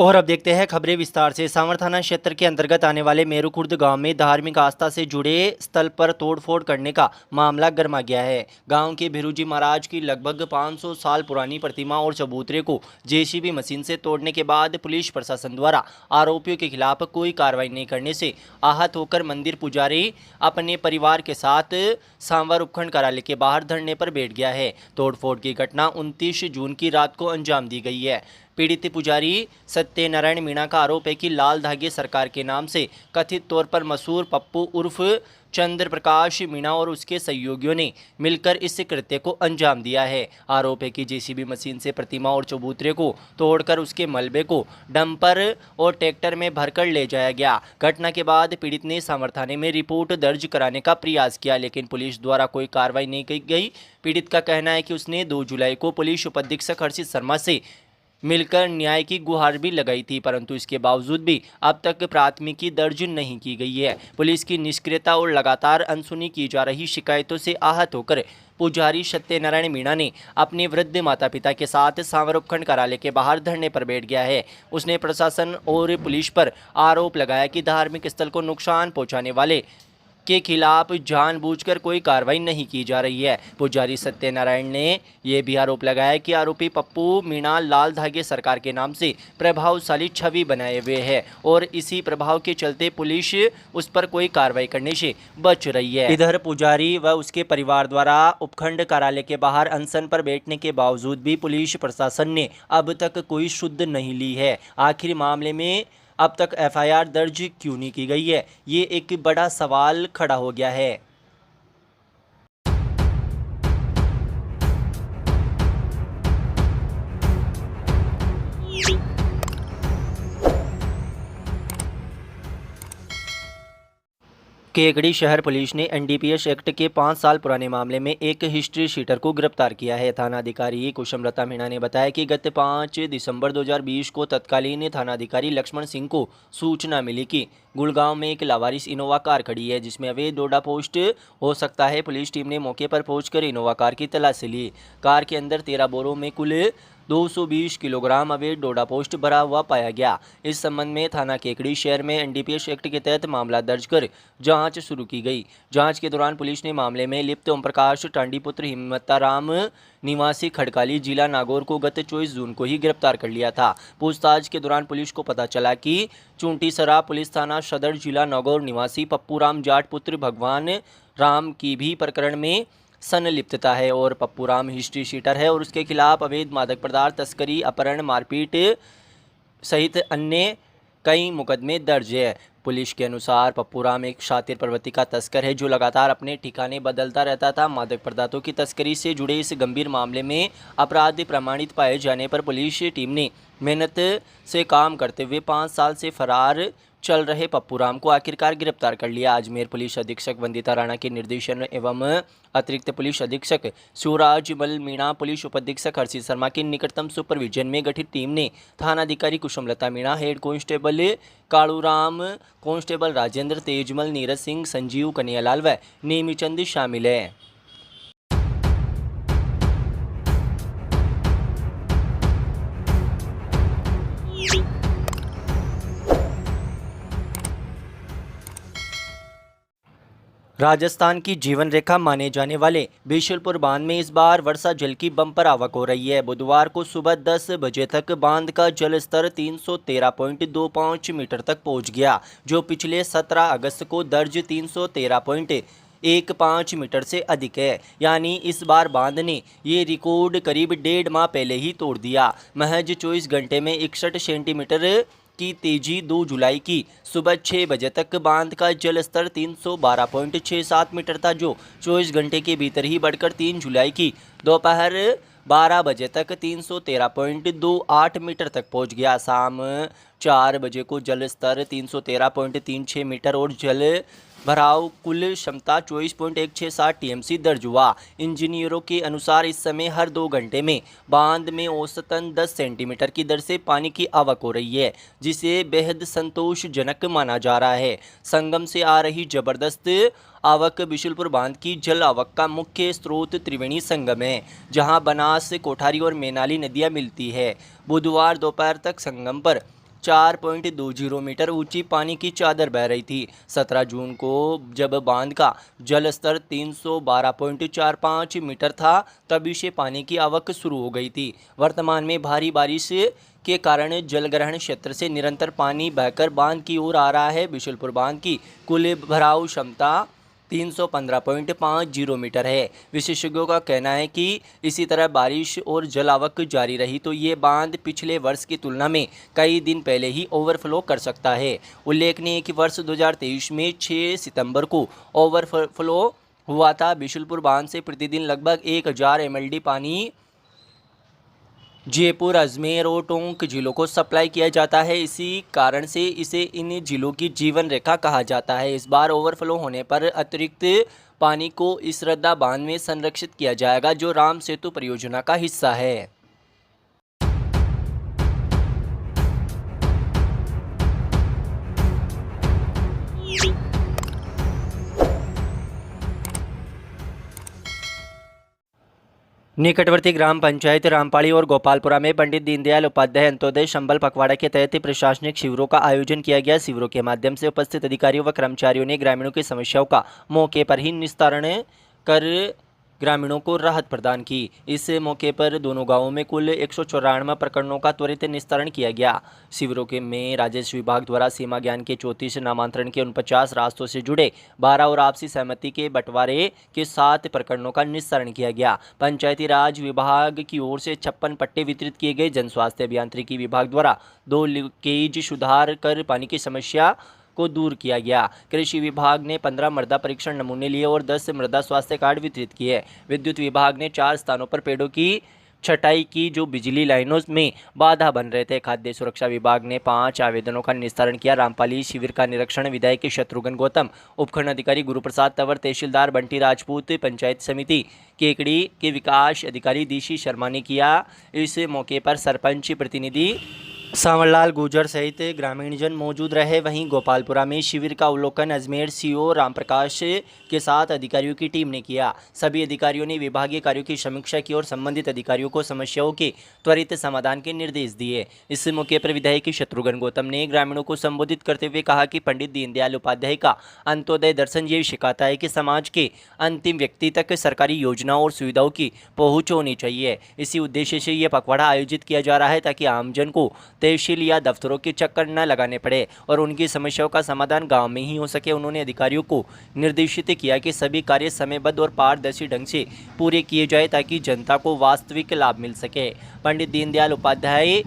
और अब देखते हैं खबरें विस्तार से। सांवर थाना क्षेत्र के अंतर्गत आने वाले मेरू खुर्द गांव में धार्मिक आस्था से जुड़े स्थल पर तोड़फोड़ करने का मामला गर्मा गया है। गांव के भिरूजी महाराज की लगभग 500 साल पुरानी प्रतिमा और चबूतरे को जेसीबी मशीन से तोड़ने के बाद पुलिस प्रशासन द्वारा आरोपियों के खिलाफ कोई कार्रवाई नहीं करने से आहत होकर मंदिर पुजारी अपने परिवार के साथ सांवर उपखंड कार्यालय के बाहर धरने पर बैठ गया है। तोड़फोड़ की घटना 29 जून की रात को अंजाम दी गई है। पीड़ित पुजारी सत्यनारायण मीणा का आरोप है कि लाल धागे सरकार के नाम से कथित तौर पर मशहूर पप्पू उर्फ चंद्र प्रकाश मीणा और उसके सहयोगियों ने मिलकर इस कृत्य को अंजाम दिया है। आरोप है कि जेसीबी मशीन से प्रतिमा और चबूतरे को तोड़कर उसके मलबे को डंपर और ट्रैक्टर में भरकर ले जाया गया। घटना के बाद पीड़ित ने सांवर थाने में रिपोर्ट दर्ज कराने का प्रयास किया, लेकिन पुलिस द्वारा कोई कार्रवाई नहीं की गई। पीड़ित का कहना है कि उसने 2 जुलाई को पुलिस उपाधीक्षक हर्षित शर्मा से मिलकर न्याय की गुहार भी लगाई थी, परंतु इसके बावजूद भी अब तक प्राथमिकी दर्ज नहीं की गई है। पुलिस की निष्क्रियता और लगातार अनसुनी की जा रही शिकायतों से आहत होकर पुजारी सत्यनारायण मीणा ने अपने वृद्ध माता पिता के साथ सांवर उपखंड कार्यालय के बाहर धरने पर बैठ गया है। उसने प्रशासन और पुलिस पर आरोप लगाया कि धार्मिक स्थल को नुकसान पहुंचाने वाले के खिलाफ जानबूझकर कोई कार्रवाई नहीं की जा रही है। पुजारी सत्यनारायण ने यह भी आरोप लगाया कि आरोपी पप्पू मीणा लाल धागे सरकार के नाम से प्रभावशाली छवि बनाए हुए है और इसी प्रभाव के चलते पुलिस उस पर कोई कार्रवाई करने से बच रही है। इधर पुजारी व उसके परिवार द्वारा उपखंड कार्यालय के बाहर अनशन पर बैठने के बावजूद भी पुलिस प्रशासन ने अब तक कोई शुद्ध नहीं ली है। आखिर मामले में अब तक एफआईआर दर्ज क्यों नहीं की गई है, ये एक बड़ा सवाल खड़ा हो गया है। केकड़ी शहर पुलिस ने एनडीपीएस एक्ट के 5 साल पुराने मामले में एक हिस्ट्री शीटर को गिरफ्तार किया है। थानाधिकारी कुसुमलता मीणा ने बताया कि गत 5 दिसंबर 2020 को तत्कालीन थानाधिकारी लक्ष्मण सिंह को सूचना मिली कि गुड़गांव में एक लावारिस इनोवा कार खड़ी है जिसमें अवैध डोडा पोस्ट हो सकता है। पुलिस टीम ने मौके पर पहुंचकर इनोवा कार की तलाशी ली। कार के अंदर 13 बोरों में कुल 220 किलोग्राम अवैध डोडा पोस्ट भरा हुआ पाया गया। इस संबंध में थाना केकड़ी शहर में एनडीपीएस एक्ट के तहत मामला दर्ज कर जांच शुरू की गई। जांच के दौरान पुलिस ने मामले में लिप्त ओम प्रकाश टांडीपुत्र हिम्मताराम निवासी खड़काली जिला नागौर को गत 24 जून को ही गिरफ्तार कर लिया था। पूछताछ के दौरान पुलिस को पता चला कि चूंटीसरा पुलिस थाना सदर जिला नागौर निवासी पप्पूराम जाट पुत्र भगवान राम की भी प्रकरण में संलिप्तता है और पप्पूराम हिस्ट्री शीटर है और उसके खिलाफ अवैध मादक पदार्थ तस्करी, अपहरण, मारपीट सहित अन्य कई मुकदमे दर्ज है। पुलिस के अनुसार पप्पूराम एक शातिर प्रवृत्ति का तस्कर है जो लगातार अपने ठिकाने बदलता रहता था। मादक पदार्थों की तस्करी से जुड़े इस गंभीर मामले में अपराध प्रमाणित पाए जाने पर पुलिस टीम ने मेहनत से काम करते हुए 5 साल से फरार चल रहे पप्पूराम को आखिरकार गिरफ्तार कर लिया। अजमेर पुलिस अधीक्षक वंदिता राणा के निर्देशन एवं अतिरिक्त पुलिस अधीक्षक शिवराज मल मीणा, पुलिस उपाधीक्षक हर्षित शर्मा के निकटतम सुपरविजन में गठित टीम ने थानाधिकारी Kusumlata Meena, head constable Kaluram, constable Rajendra, Tejmal, Neeraj Singh, Sanjeev, Kanhaiyalal व नेमीचंद शामिल है। राजस्थान की जीवन रेखा माने जाने वाले बिशुलपुर बांध में इस बार वर्षा जल की बम्पर आवक हो रही है। बुधवार को सुबह 10 बजे तक बांध का जल स्तर 313.25 मीटर तक पहुंच गया, जो पिछले 17 अगस्त को दर्ज 313.15 मीटर से अधिक है। यानी इस बार बांध ने ये रिकॉर्ड करीब 1.5 माह पहले ही तोड़ दिया। महज 24 घंटे में 61 सेंटीमीटर की तेजी 2 जुलाई की सुबह 6 बजे तक बांध का जल स्तर 312.67 मीटर था, जो 24 घंटे के भीतर ही बढ़कर 3 जुलाई की दोपहर 12 बजे तक 313.28 मीटर तक पहुंच गया। शाम 4 बजे को जल स्तर 313.36 मीटर और जल भराव कुल क्षमता 24.167 टीएमसी दर्ज हुआ। इंजीनियरों के अनुसार इस समय हर 2 घंटे में बांध में औसतन 10 सेंटीमीटर की दर से पानी की आवक हो रही है, जिसे बेहद संतोषजनक माना जा रहा है। संगम से आ रही जबरदस्त आवक बिशुलपुर बांध की जल आवक का मुख्य स्रोत त्रिवेणी संगम है, जहां बनास, कोठारी और मैनाली नदियां मिलती है। बुधवार दोपहर तक संगम पर 4.20 मीटर ऊंची पानी की चादर बह रही थी। 17 जून को जब बांध का जल स्तर 312.45 मीटर था तभी से पानी की आवक शुरू हो गई थी। वर्तमान में भारी बारिश के कारण जलग्रहण क्षेत्र से निरंतर पानी बहकर बांध की ओर आ रहा है। बिशुलपुर बांध की कुल भराव क्षमता 315.50 मीटर है। विशेषज्ञों का कहना है कि इसी तरह बारिश और जल आवक जारी रही तो ये बांध पिछले वर्ष की तुलना में कई दिन पहले ही ओवरफ्लो कर सकता है। उल्लेखनीय है कि वर्ष 2023 में 6 सितंबर को ओवरफ्लो हुआ था। बिशुलपुर बांध से प्रतिदिन लगभग 1000 MLD पानी जयपुर, अजमेर और टोंक जिलों को सप्लाई किया जाता है। इसी कारण से इसे इन जिलों की जीवन रेखा कहा जाता है। इस बार ओवरफ्लो होने पर अतिरिक्त पानी को इस रद्दा बांध में संरक्षित किया जाएगा जो राम सेतु परियोजना का हिस्सा है। निकटवर्ती ग्राम पंचायत रामपाड़ी और गोपालपुरा में पंडित दीनदयाल उपाध्याय अंत्योदय संबल पखवाड़ा के तहत प्रशासनिक शिविरों का आयोजन किया गया। शिविरों के माध्यम से उपस्थित अधिकारियों व कर्मचारियों ने ग्रामीणों की समस्याओं का मौके पर ही निस्तारण कर ग्रामीणों को राहत प्रदान की। इस मौके पर दोनों गांवों में कुल 194 प्रकरणों का त्वरित निस्तारण किया गया। शिविरों के में राजस्व विभाग द्वारा सीमा ज्ञान के 34, नामांतरण के 49, रास्तों से जुड़े 12 और आपसी सहमति के बंटवारे के 7 प्रकरणों का निस्तारण किया गया। पंचायती राज विभाग की ओर से 56 पट्टे वितरित किए गए। जन स्वास्थ्य अभियांत्रिकी विभाग द्वारा 2 लीकेज सुधार कर पानी की समस्या को दूर किया गया। कृषि विभाग ने 15 मृदा परीक्षण नमूने लिए और 10 मृदा स्वास्थ्य कार्ड वितरित किए। विद्युत विभाग ने 4 स्थानों पर पेड़ों की छटाई की जो बिजली लाइनों में बाधा बन रहे थे। खाद्य सुरक्षा विभाग ने 5 आवेदनों का निस्तारण किया। रामपाली शिविर का निरीक्षण विधायक शत्रुघ्न गौतम, उपखंड अधिकारी गुरुप्रसाद तंवर, तहसीलदार बंटी राजपूत, पंचायत समिति केकड़ी के विकास अधिकारी डीसी शर्मा ने किया। इस मौके पर सरपंच प्रतिनिधि सांवरलाल गुर्जर सहित ग्रामीण जन मौजूद रहे। वहीं गोपालपुरा में शिविर का अवलोकन अजमेर सीओ रामप्रकाश के साथ अधिकारियों की टीम ने किया। सभी अधिकारियों ने विभागीय कार्यों की समीक्षा की और संबंधित अधिकारियों को समस्याओं के त्वरित समाधान के निर्देश दिए। इस मौके पर विधायक शत्रुघ्न गौतम ने ग्रामीणों को संबोधित करते हुए कहा कि पंडित दीनदयाल उपाध्याय का अंत्योदय दर्शन ये सिखाता है कि समाज के अंतिम व्यक्ति तक सरकारी योजनाओं और सुविधाओं की पहुँच होनी चाहिए। इसी उद्देश्य से यह पखवाड़ा आयोजित किया जा रहा है ताकि आमजन को तहसील या दफ्तरों के चक्कर न लगाने पड़े और उनकी समस्याओं का समाधान गांव में ही हो सके। उन्होंने अधिकारियों को निर्देशित किया कि सभी कार्य समयबद्ध और पारदर्शी ढंग से पूरे किए जाए ताकि जनता को वास्तविक लाभ मिल सके। पंडित दीनदयाल उपाध्याय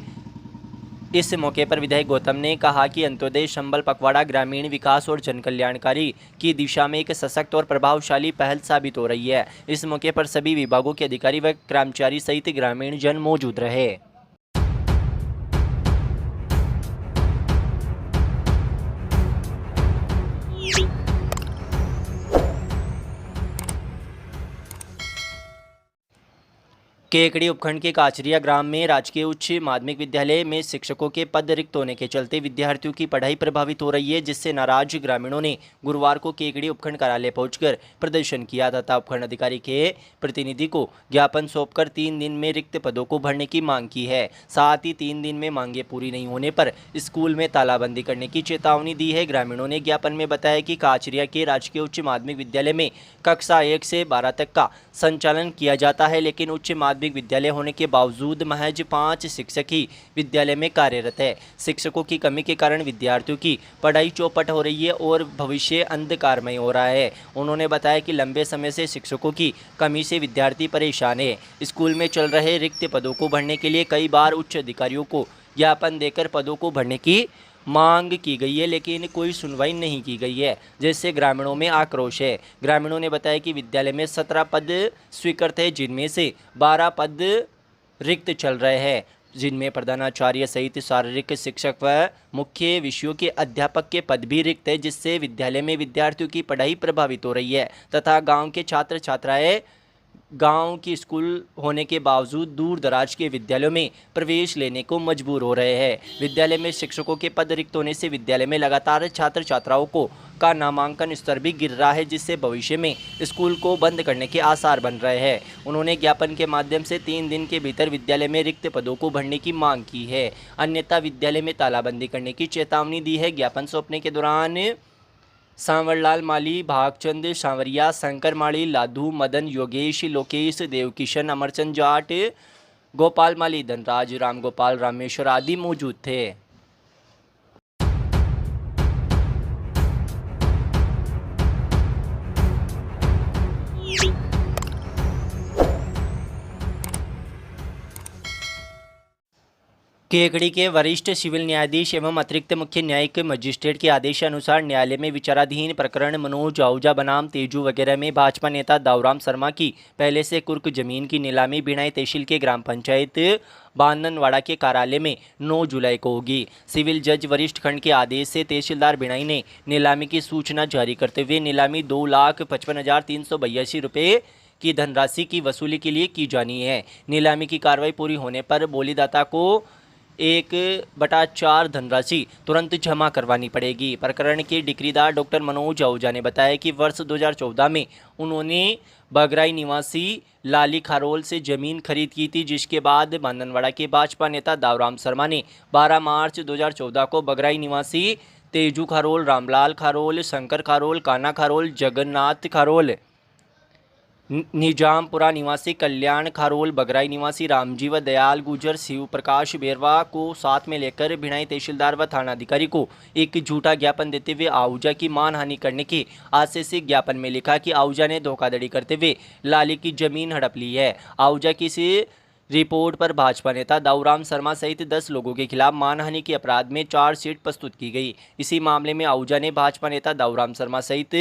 इस मौके पर विधायक गौतम ने कहा कि अंत्योदय संबल पखवाड़ा ग्रामीण विकास और जनकल्याणकारी की दिशा में एक सशक्त और प्रभावशाली पहल साबित हो रही है। इस मौके पर सभी विभागों के अधिकारी व कर्मचारी सहित ग्रामीण जन मौजूद रहे। केकड़ी उपखंड के काचरिया ग्राम में राजकीय उच्च माध्यमिक विद्यालय में शिक्षकों के पद रिक्त होने के चलते विद्यार्थियों की पढ़ाई प्रभावित हो रही है, जिससे नाराज ग्रामीणों ने गुरुवार को केकड़ी उपखंड कार्यालय पहुंचकर प्रदर्शन किया तथा उपखंड अधिकारी के प्रतिनिधि को ज्ञापन सौंपकर 3 दिन में रिक्त पदों को भरने की मांग की है। साथ ही 3 दिन में मांगे पूरी नहीं होने पर स्कूल में तालाबंदी करने की चेतावनी दी है। ग्रामीणों ने ज्ञापन में बताया कि काचरिया के राजकीय उच्च माध्यमिक विद्यालय में कक्षा 1 से 12 तक का संचालन किया जाता है, लेकिन उच्च माध्यमिक विद्यालय होने के बावजूद महज 5 शिक्षक ही विद्यालय में कार्यरत है। शिक्षकों की कमी के कारण विद्यार्थियों की पढ़ाई चौपट हो रही है और भविष्य अंधकारमय हो रहा है। उन्होंने बताया कि लंबे समय से शिक्षकों की कमी से विद्यार्थी परेशान है। स्कूल में चल रहे रिक्त पदों को भरने के लिए कई बार उच्च अधिकारियों को ज्ञापन देकर पदों को भरने की मांग की गई है, लेकिन कोई सुनवाई नहीं की गई है, जिससे ग्रामीणों में आक्रोश है। ग्रामीणों ने बताया कि विद्यालय में 17 पद स्वीकृत है, जिनमें से 12 पद रिक्त चल रहे हैं, जिनमें प्रधानाचार्य सहित शारीरिक शिक्षक व मुख्य विषयों के अध्यापक के पद भी रिक्त है, जिससे विद्यालय में विद्यार्थियों की पढ़ाई प्रभावित हो रही है तथा गाँव के छात्र छात्राएँ गांव की स्कूल होने के बावजूद दूर दराज के विद्यालयों में प्रवेश लेने को मजबूर हो रहे हैं। विद्यालय में शिक्षकों के पद रिक्त होने से विद्यालय में लगातार छात्र छात्राओं को का नामांकन स्तर भी गिर रहा है, जिससे भविष्य में स्कूल को बंद करने के आसार बन रहे हैं। उन्होंने ज्ञापन के माध्यम से 3 दिन के भीतर विद्यालय में रिक्त पदों को भरने की मांग की है, अन्यथा विद्यालय में तालाबंदी करने की चेतावनी दी है। ज्ञापन सौंपने के दौरान सांवरलाल माली, भागचंद सांवरिया, शंकर माली, लाधू, मदन, योगेश, लोकेश, देवकिशन, अमरचंद जाट, गोपाल माली, धनराज, रामगोपाल, रामेश्वर आदि मौजूद थे। केकड़ी के वरिष्ठ सिविल न्यायाधीश एवं अतिरिक्त मुख्य न्यायिक मजिस्ट्रेट के आदेशानुसार न्यायालय में विचाराधीन प्रकरण मनोज आहूजा बनाम तेजू वगैरह में भाजपा नेता दाऊराम शर्मा की पहले से कुर्क जमीन की नीलामी बिनाई तहसील के ग्राम पंचायत बांदनवाड़ा के कार्यालय में 9 जुलाई को होगी। सिविल जज वरिष्ठ खंड के आदेश से तहसीलदार बिनाई ने नीलामी की सूचना जारी करते हुए नीलामी 2,55,382 रुपये की धनराशि की वसूली के लिए की जानी है। नीलामी की कार्रवाई पूरी होने पर बोलीदाता को 1/4 धनराशि तुरंत जमा करवानी पड़ेगी। प्रकरण के डिक्रीदार डॉक्टर मनोज आहूजा ने बताया कि वर्ष 2014 में उन्होंने बगराई निवासी लाली खारोल से जमीन खरीद की थी, जिसके बाद बांदनवाड़ा के भाजपा नेता दाऊराम शर्मा ने 12 मार्च 2014 को बगराई निवासी तेजू खारोल, रामलाल खारोल, शंकर खारोल, काना खारोल, जगन्नाथ खारोल, निजामपुरा निवासी कल्याण खारोल, बगराई निवासी रामजीव दयाल गुजर, शिव प्रकाश बेरवा को साथ में लेकर भिणाई तहसीलदार व थानाधिकारी को एक झूठा ज्ञापन देते हुए आहूजा की मानहानि करने के आशय से ज्ञापन में लिखा कि आहूजा ने धोखाधड़ी करते हुए लाली की जमीन हड़प ली है। आहूजा की से रिपोर्ट पर भाजपा नेता दाऊराम शर्मा सहित 10 लोगों के खिलाफ मानहानि के अपराध में चार्जशीट प्रस्तुत की गई। इसी मामले में आहूजा ने भाजपा नेता दाऊराम शर्मा सहित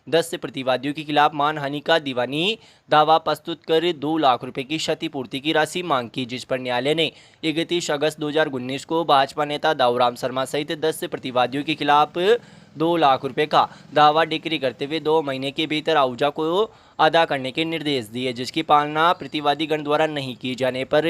10 प्रतिवादियों के खिलाफ मानहानि का दीवानी दावा प्रस्तुत कर 2 लाख रुपए की क्षतिपूर्ति की राशि मांग की, जिस पर न्यायालय ने 31 अगस्त 2019 को भाजपा नेता दाऊराम शर्मा सहित 10 प्रतिवादियों के खिलाफ 2 लाख रुपए का दावा डिक्री करते हुए 2 महीने के भीतर आहूजा को अदा करने के निर्देश दिए, जिसकी पालना प्रतिवादी गण द्वारा नहीं की जाने पर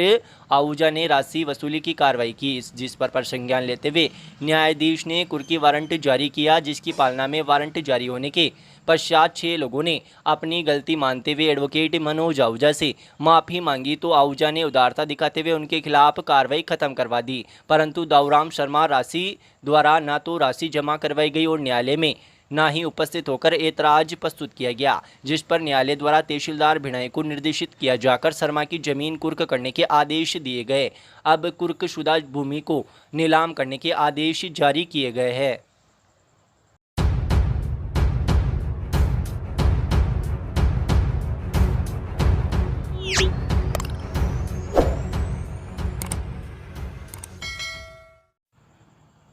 आहूजा ने राशि वसूली की कार्रवाई की, जिस पर संज्ञान लेते हुए न्यायाधीश ने कुर्की वारंट जारी किया, जिसकी पालना में वारंट जारी होने के पश्चात 6 लोगों ने अपनी गलती मानते हुए एडवोकेट मनोज आहूजा से माफ़ी मांगी तो आहूजा ने उदारता दिखाते हुए उनके खिलाफ कार्रवाई खत्म करवा दी, परंतु दाऊराम शर्मा राशि द्वारा न तो राशि जमा करवाई गई और न्यायालय में ना ही उपस्थित होकर एतराज प्रस्तुत किया गया, जिस पर न्यायालय द्वारा तहसीलदार भिणाई को निर्देशित किया जाकर शर्मा की जमीन कुर्क करने के आदेश दिए गए। अब कुर्क शुदा भूमि को नीलाम करने के आदेश जारी किए गए हैं।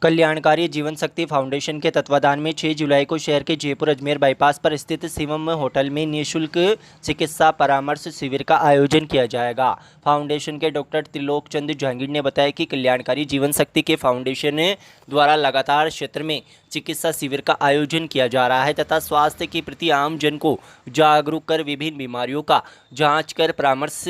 कल्याणकारी जीवन शक्ति फाउंडेशन के तत्वाधान में 6 जुलाई को शहर के जयपुर अजमेर बाईपास पर स्थित शिवम होटल में निःशुल्क चिकित्सा परामर्श शिविर का आयोजन किया जाएगा। फाउंडेशन के डॉक्टर त्रिलोक चंद जहांगीर ने बताया कि कल्याणकारी जीवन शक्ति के फाउंडेशन द्वारा लगातार क्षेत्र में चिकित्सा शिविर का आयोजन किया जा रहा है तथा स्वास्थ्य के प्रति आम जन को जागरूक कर विभिन्न बीमारियों का जांच कर परामर्श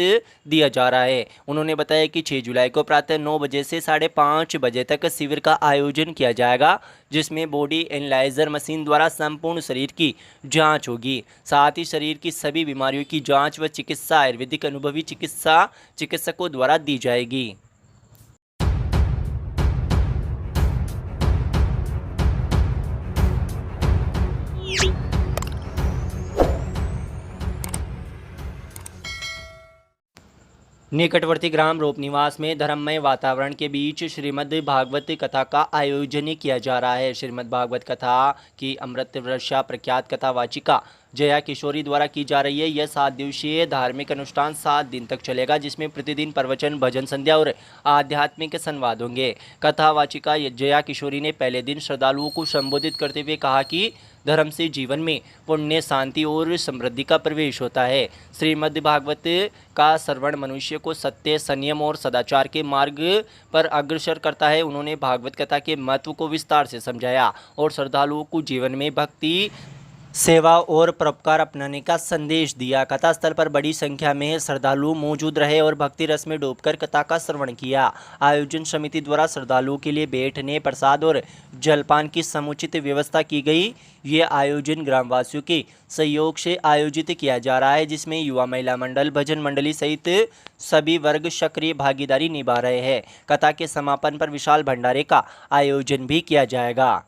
दिया जा रहा है। उन्होंने बताया कि 6 जुलाई को प्रातः 9 बजे से 5:30 बजे तक शिविर का आयोजन किया जाएगा, जिसमें बॉडी एनालाइजर मशीन द्वारा संपूर्ण शरीर की जांच होगी। साथ ही शरीर की सभी बीमारियों की जांच व चिकित्सा आयुर्वेदिक अनुभवी चिकित्सकों द्वारा दी जाएगी। निकटवर्ती ग्राम रोप निवास में धर्ममय वातावरण के बीच श्रीमद् भागवत कथा का आयोजन किया जा रहा है। श्रीमद् भागवत कथा की अमृत वर्षा प्रख्यात कथा वाचिका जया किशोरी द्वारा की जा रही है। यह 7 दिवसीय धार्मिक अनुष्ठान 7 दिन तक चलेगा, जिसमें प्रतिदिन प्रवचन, भजन संध्या और आध्यात्मिक संवाद होंगे। कथा वाचिका जया किशोरी ने पहले दिन श्रद्धालुओं को संबोधित करते हुए कहा कि धर्म से जीवन में पुण्य, शांति और समृद्धि का प्रवेश होता है। श्रीमद् भागवत का श्रवण मनुष्य को सत्य, संयम और सदाचार के मार्ग पर अग्रसर करता है। उन्होंने भागवत कथा के महत्व को विस्तार से समझाया और श्रद्धालुओं को जीवन में भक्ति, सेवा और परोपकार अपनाने का संदेश दिया। कथा स्थल पर बड़ी संख्या में श्रद्धालु मौजूद रहे और भक्ति रस में डूबकर कथा का श्रवण किया। आयोजन समिति द्वारा श्रद्धालुओं के लिए बैठने, प्रसाद और जलपान की समुचित व्यवस्था की गई। ये आयोजन ग्रामवासियों के सहयोग से आयोजित किया जा रहा है, जिसमें युवा महिला मंडल, भजन मंडली सहित सभी वर्ग सक्रिय भागीदारी निभा रहे हैं। कथा के समापन पर विशाल भंडारे का आयोजन भी किया जाएगा।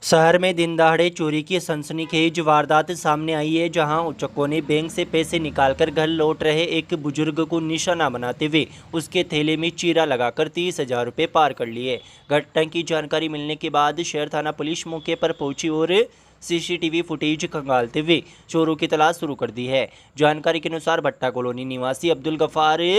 शहर में दिन दहाड़े चोरी की सनसनीखेज वारदात सामने आई है, जहां उचक्कों ने बैंक से पैसे निकालकर घर लौट रहे एक बुजुर्ग को निशाना बनाते हुए उसके थैले में चीरा लगाकर 30,000 रुपये पार कर लिए। घटना की जानकारी मिलने के बाद शहर थाना पुलिस मौके पर पहुंची और सीसीटीवी फुटेज खंगालते हुए चोरों की तलाश शुरू कर दी है। जानकारी के अनुसार भट्टा कॉलोनी निवासी अब्दुल गफ्फार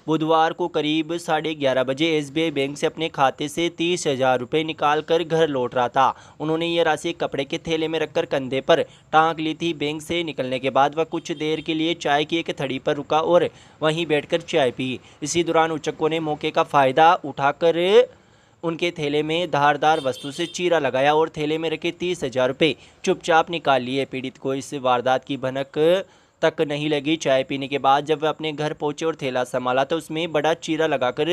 बुधवार को करीब 11:30 बजे एसबीआई बैंक से अपने खाते से 30,000 रुपये निकाल कर घर लौट रहा था। उन्होंने ये राशि कपड़े के थैले में रखकर कंधे पर टांग ली थी। बैंक से निकलने के बाद वह कुछ देर के लिए चाय की एक थड़ी पर रुका और वहीं बैठकर चाय पी। इसी दौरान उचक्कों ने मौके का फ़ायदा उठाकर उनके थैले में धारदार वस्तु से चीरा लगाया और थैले में रखे 30,000 रुपये चुपचाप निकाल लिए। पीड़ित को इस वारदात की भनक तक नहीं लगी। चाय पीने के बाद जब वे अपने घर पहुंचे और थैला संभाला तो उसमें बड़ा चीरा लगाकर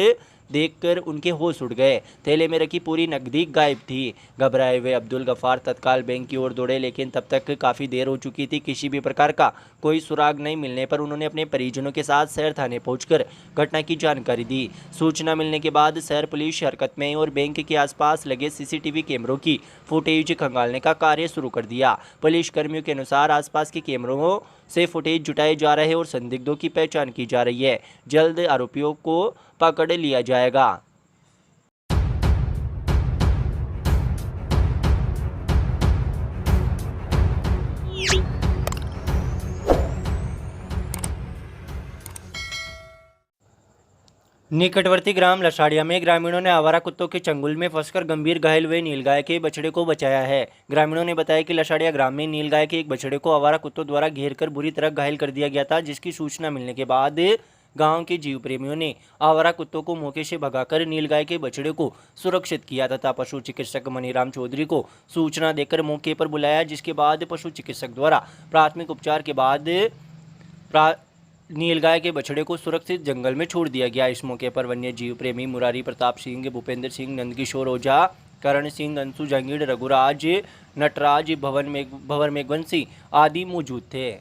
देखकर उनके होश उड़ गए। थैले में रखी पूरी नकदी गायब थी। घबराए हुए अब्दुल गफ्फार तत्काल बैंक की ओर दौड़े, लेकिन तब तक काफ़ी देर हो चुकी थी। किसी भी प्रकार का कोई सुराग नहीं मिलने पर उन्होंने अपने परिजनों के साथ शहर थाने पहुंचकर घटना की जानकारी दी। सूचना मिलने के बाद शहर पुलिस हरकत में और बैंक के आसपास लगे सीसीटीवी कैमरों की फुटेज खंगालने का कार्य शुरू कर दिया। पुलिस कर्मियों के अनुसार आसपास के कैमरों से फुटेज जुटाए जा रहे और संदिग्धों की पहचान की जा रही है। जल्द आरोपियों को पकड़ लिया जाएगा। निकटवर्ती ग्राम लसाड़िया में ग्रामीणों ने आवारा कुत्तों के चंगुल में फंसकर गंभीर घायल हुए नीलगाय के बछड़े को बचाया है। ग्रामीणों ने बताया कि लसाड़िया ग्राम में नीलगाय के एक बछड़े को आवारा कुत्तों द्वारा घेरकर बुरी तरह घायल कर दिया गया था, जिसकी सूचना मिलने के बाद गांव के जीव प्रेमियों ने आवारा कुत्तों को मौके से भगाकर नीलगाय के बछड़े को सुरक्षित किया तथा पशु चिकित्सक मनीराम चौधरी को सूचना देकर मौके पर बुलाया, जिसके बाद पशु चिकित्सक द्वारा प्राथमिक उपचार के बाद नीलगाय के बछड़े को सुरक्षित जंगल में छोड़ दिया गया। इस मौके पर वन्य जीव प्रेमी मुरारी प्रताप सिंह, भूपेंद्र सिंह, नंदकिशोर ओझा, करण सिंह, अंशु जहांगीर, रघुराज, नटराज, भवर मेघवंशी आदि मौजूद थे।